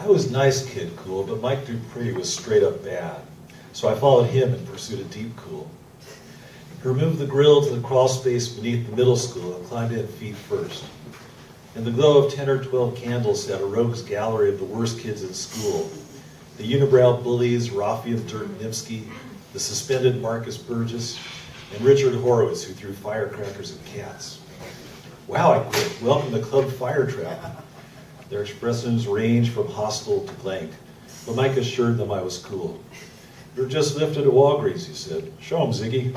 I was nice kid cool, but Mike Dupree was straight up bad. So I followed him in pursuit of deep cool. He removed the grill to the crawl space beneath the middle school and climbed in feet first. In the glow of 10 or 12 candles sat a rogues gallery of the worst kids in school. The unibrow bullies, Rafi and Dirk Nimsky, the suspended Marcus Burgess, and Richard Horowitz, who threw firecrackers at cats. Wow, I quit. Welcome to Club Fire Trap. Their expressions ranged from hostile to blank, but Mike assured them I was cool. "You're just lifted at Walgreens," he said. "Show 'em, Ziggy."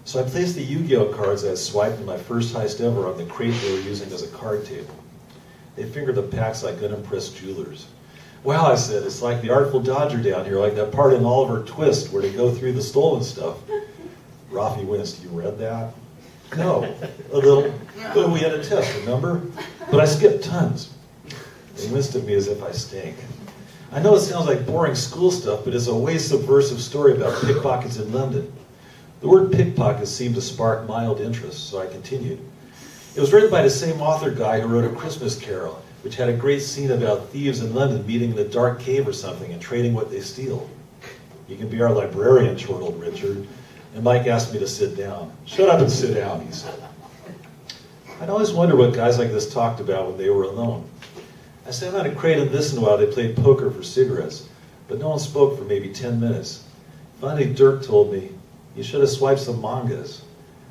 So I placed the Yu-Gi-Oh cards I had swiped in my first heist ever on the crate they were using as a card table. They fingered the packs like unimpressed jewelers. "Wow," I said, "it's like the Artful Dodger down here, like that part in Oliver Twist where they go through the stolen stuff." Rafi winced. "You read that?" "No, a little. But we had a test, remember? But I skipped tons." They winced at me as if I stank. "I know it sounds like boring school stuff, but it's a way subversive story about pickpockets in London." The word pickpocket seemed to spark mild interest, so I continued. "It was written by the same author guy who wrote A Christmas Carol, which had a great scene about thieves in London meeting in a dark cave or something and trading what they steal." "You can be our librarian," chortled Richard, and Mike asked me to sit down. "Shut up and sit down," he said. I'd always wondered what guys like this talked about when they were alone. I sat on a crate and listened while they played poker for cigarettes, but no one spoke for maybe 10 minutes. Finally, Dirk told me, "You should have swiped some mangas."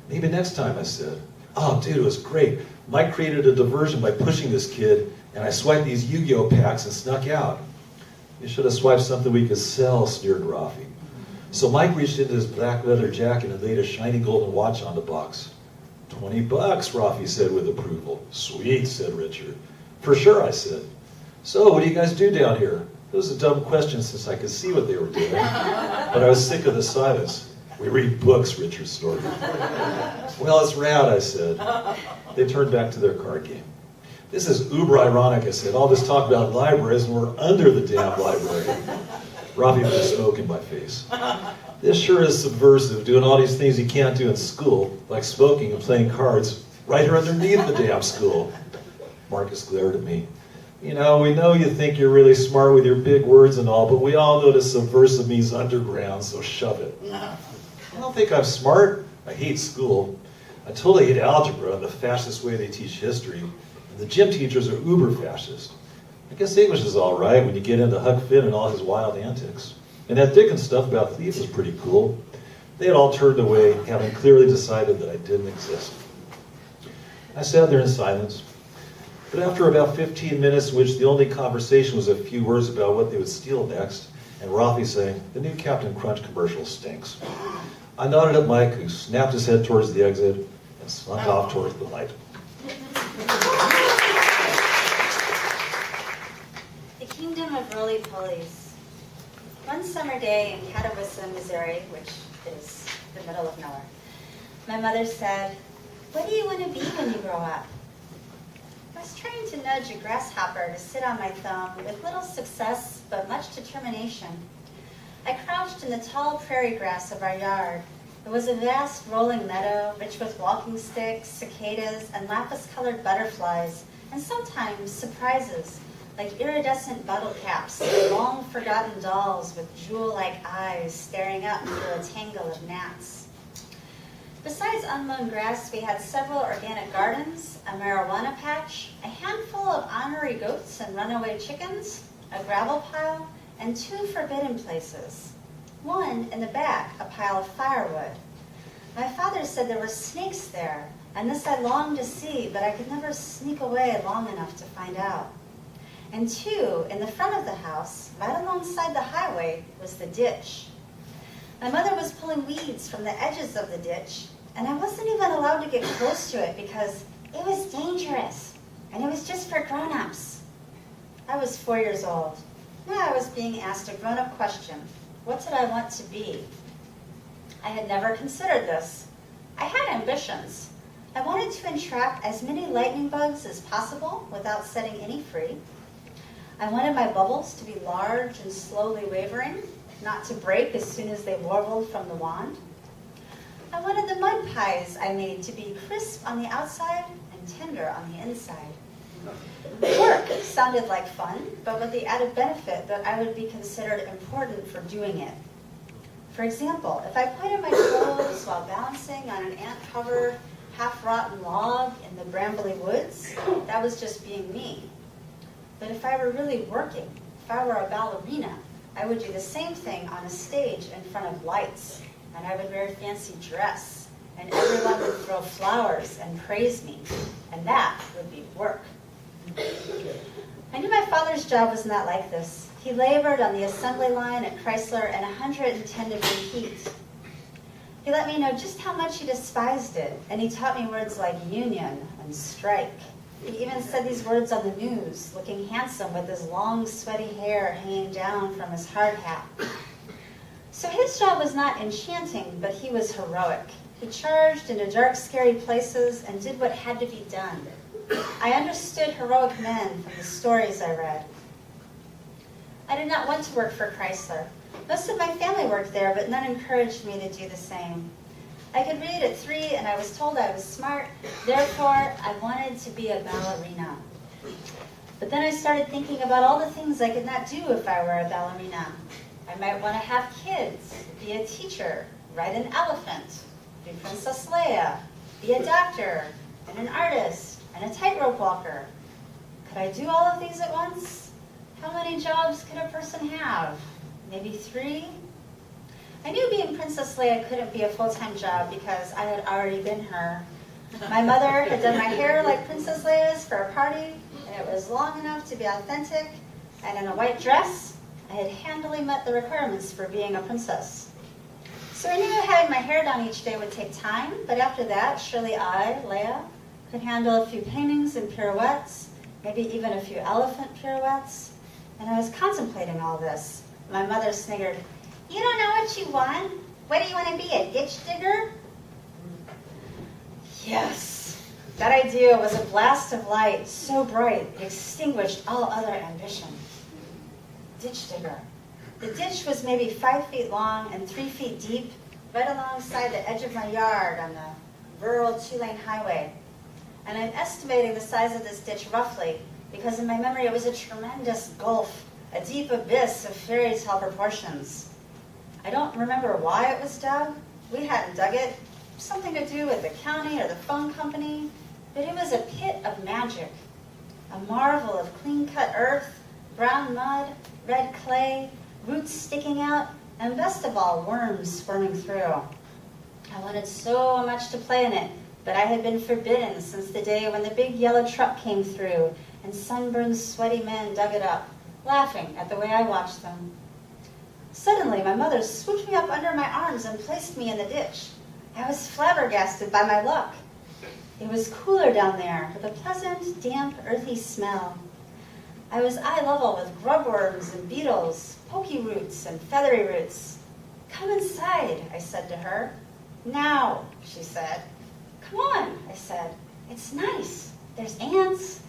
"Maybe next time," I said. "Oh, dude, it was great. Mike created a diversion by pushing this kid, and I swiped these Yu-Gi-Oh packs and snuck out." "You should have swiped something we could sell," sneered Rafi. So Mike reached into his black leather jacket and laid a shiny golden watch on the box. $20, Rafi said with approval. "Sweet," said Richard. "For sure," I said. "So, what do you guys do down here?" It was a dumb question since I could see what they were doing, but I was sick of the silence. "We read books," Richard snorted. "Well, it's rad," I said. They turned back to their card game. "This is uber ironic," I said. "All this talk about libraries and we're under the damn library." Rafi put smoke in my face. "This sure is subversive, doing all these things you can't do in school, like smoking and playing cards, right here underneath the damn school." Marcus glared at me. "You know, we know you think you're really smart with your big words and all, but we all know that subversive means underground, so shove it." "I don't think I'm smart. I hate school. I totally hate algebra and the fascist way they teach history. And the gym teachers are uber fascist. I guess English is all right when you get into Huck Finn and all his wild antics. And that Dickens stuff about thieves is pretty cool." They had all turned away, having clearly decided that I didn't exist. I sat there in silence. But after about 15 minutes, in which the only conversation was a few words about what they would steal next, and Rafi saying, "The new Captain Crunch commercial stinks," I nodded at Mike, who snapped his head towards the exit and slunk off towards the light. The Kingdom of Roly-Polies. One summer day in Catawissa, Missouri, which is the middle of nowhere, my mother said, "What do you want to be when you grow up?" I was trying to nudge a grasshopper to sit on my thumb with little success but much determination. I crouched in the tall prairie grass of our yard. It was a vast rolling meadow, rich with walking sticks, cicadas, and lapis-colored butterflies, and sometimes surprises, like iridescent bottle caps and long-forgotten dolls with jewel-like eyes staring up through a tangle of gnats. Besides unmown grass, we had several organic gardens, a marijuana patch, a handful of honorary goats and runaway chickens, a gravel pile, and 2 forbidden places. One, in the back, a pile of firewood. My father said there were snakes there, and this I longed to see, but I could never sneak away long enough to find out. And 2, in the front of the house, right alongside the highway, was the ditch. My mother was pulling weeds from the edges of the ditch, and I wasn't even allowed to get close to it because it was dangerous, and it was just for grown-ups. I was 4 years old. Now I was being asked a grown-up question. What did I want to be? I had never considered this. I had ambitions. I wanted to entrap as many lightning bugs as possible without setting any free. I wanted my bubbles to be large and slowly wavering, not to break as soon as they warbled from the wand. I wanted the mud pies I made to be crisp on the outside and tender on the inside. Work sounded like fun, but with the added benefit that I would be considered important for doing it. For example, if I pointed my toes while balancing on an ant-covered, half-rotten log in the brambly woods, that was just being me. But if I were really working, if I were a ballerina, I would do the same thing on a stage in front of lights, and I would wear a fancy dress, and everyone would throw flowers and praise me, and that would be work. I knew my father's job was not like this. He labored on the assembly line at Chrysler in 110-degree heat. He let me know just how much he despised it, and he taught me words like union and strike. He even said these words on the news, looking handsome with his long, sweaty hair hanging down from his hard hat. So his job was not enchanting, but he was heroic. He charged into dark, scary places and did what had to be done. I understood heroic men from the stories I read. I did not want to work for Chrysler. Most of my family worked there, but none encouraged me to do the same. I could read at 3, and I was told I was smart. Therefore, I wanted to be a ballerina. But then I started thinking about all the things I could not do if I were a ballerina. I might want to have kids, be a teacher, ride an elephant, be Princess Leia, be a doctor, and an artist, and a tightrope walker. Could I do all of these at once? How many jobs could a person have? Maybe 3? I knew being Princess Leia couldn't be a full-time job because I had already been her. My mother had done my hair like Princess Leia's for a party, and it was long enough to be authentic, and in a white dress, I had handily met the requirements for being a princess. So I knew having my hair done each day would take time, but after that, surely I, Leia, could handle a few paintings and pirouettes, maybe even a few elephant pirouettes. And I was contemplating all this. My mother sniggered, "You don't know what you want? What do you want to be, a ditch digger?" Yes, that idea was a blast of light, so bright it extinguished all other ambition. Ditch digger. The ditch was maybe 5 feet long and 3 feet deep, right alongside the edge of my yard on the rural 2-lane highway. And I'm estimating the size of this ditch roughly, because in my memory it was a tremendous gulf, a deep abyss of fairy tale proportions. I don't remember why it was dug. We hadn't dug it. Something to do with the county or the phone company. But it was a pit of magic, a marvel of clean-cut earth, brown mud, red clay, roots sticking out, and best of all, worms squirming through. I wanted so much to play in it, but I had been forbidden since the day when the big yellow truck came through and sunburned, sweaty men dug it up, laughing at the way I watched them. Suddenly, my mother swooped me up under my arms and placed me in the ditch. I was flabbergasted by my luck. It was cooler down there, with a pleasant, damp, earthy smell. I was eye level with grubworms and beetles, pokey roots and feathery roots. "Come inside," I said to her. "Now," she said. "Come on," I said. "It's nice. There's ants."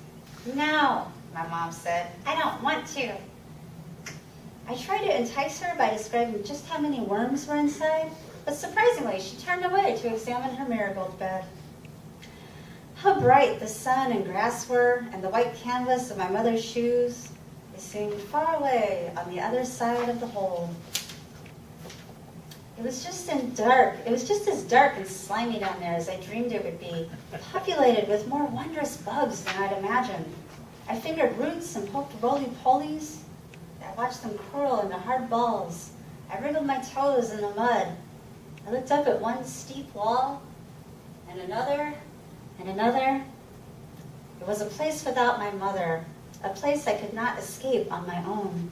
"No," my mom said. "I don't want to." I tried to entice her by describing just how many worms were inside, but surprisingly, she turned away to examine her marigold bed. How bright the sun and grass were, and the white canvas of my mother's shoes. They seemed far away on the other side of the hole. It was just as dark and slimy down there as I dreamed it would be, populated with more wondrous bugs than I'd imagined. I fingered roots and poked roly-polies. I watched them curl into hard balls. I wriggled my toes in the mud. I looked up at one steep wall, and another, and another. It was a place without my mother, a place I could not escape on my own.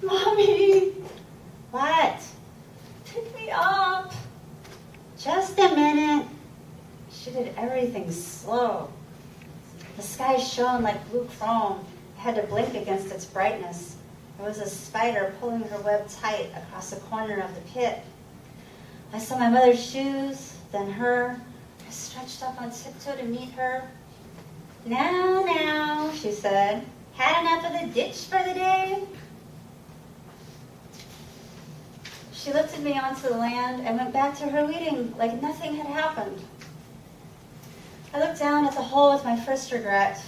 "Mommy!" "What?" "Pick me up." "Just a minute." She did everything slow. The sky shone like blue chrome. I had to blink against its brightness. There was a spider pulling her web tight across the corner of the pit. I saw my mother's shoes, then her. I stretched up on tiptoe to meet her. Now, she said. "Had enough of the ditch for the day?" She lifted me onto the land and went back to her weeding like nothing had happened. I looked down at the hole with my first regret.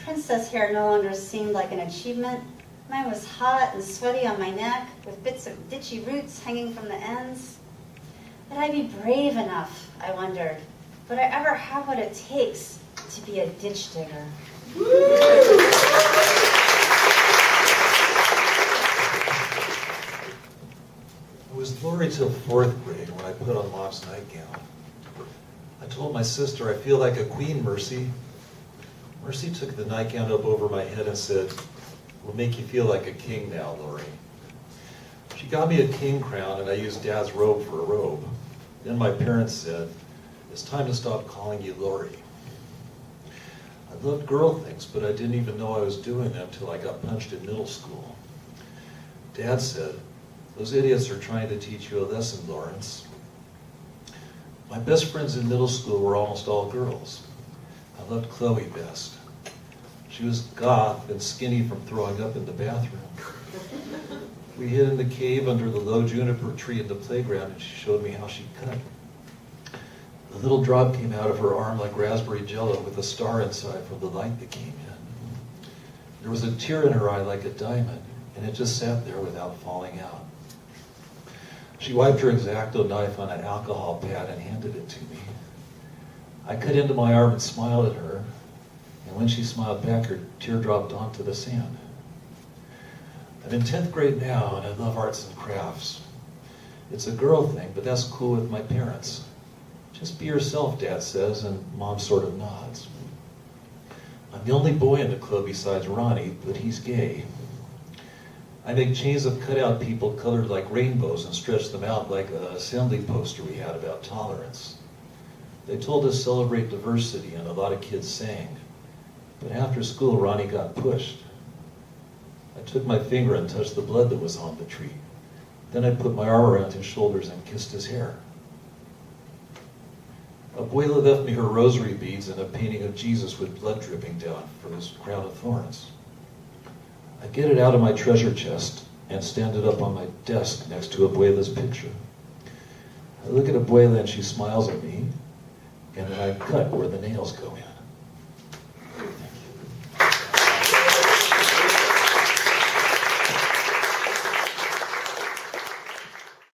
princess hair no longer seemed like an achievement. Mine was hot and sweaty on my neck, with bits of ditchy roots hanging from the ends. Would I be brave enough, I wondered? Would I ever have what it takes to be a ditch digger? I was Lori till 4th grade when I put on Mom's nightgown. I told my sister, I feel like a queen, Mercy. Mercy took the nightgown up over my head and said, we'll make you feel like a king now, Lori. She got me a king crown and I used Dad's robe for a robe. Then my parents said, it's time to stop calling you Lori. I loved girl things, but I didn't even know I was doing them until I got punched in middle school. Dad said, those idiots are trying to teach you a lesson, Lawrence. My best friends in middle school were almost all girls. I loved Chloe best. She was goth and skinny from throwing up in the bathroom. We hid in the cave under the low juniper tree in the playground, and she showed me how she cut. The little drop came out of her arm like raspberry jello with a star inside from the light that came in. There was a tear in her eye like a diamond, and it just sat there without falling out. She wiped her X-Acto knife on an alcohol pad and handed it to me. I cut into my arm and smiled at her, and when she smiled back, her tear dropped onto the sand. I'm in 10th grade now, and I love arts and crafts. It's a girl thing, but that's cool with my parents. Just be yourself, Dad says, and Mom sort of nods. I'm the only boy in the club besides Ronnie, but he's gay. I make chains of cutout people colored like rainbows and stretch them out like an assembly poster we had about tolerance. They told us celebrate diversity, and a lot of kids sang. But after school, Ronnie got pushed. I took my finger and touched the blood that was on the tree. Then I put my arm around his shoulders and kissed his hair. Abuela left me her rosary beads and a painting of Jesus with blood dripping down from his crown of thorns. I get it out of my treasure chest and stand it up on my desk next to Abuela's picture. I look at Abuela and she smiles at me, and then I cut where the nails go in.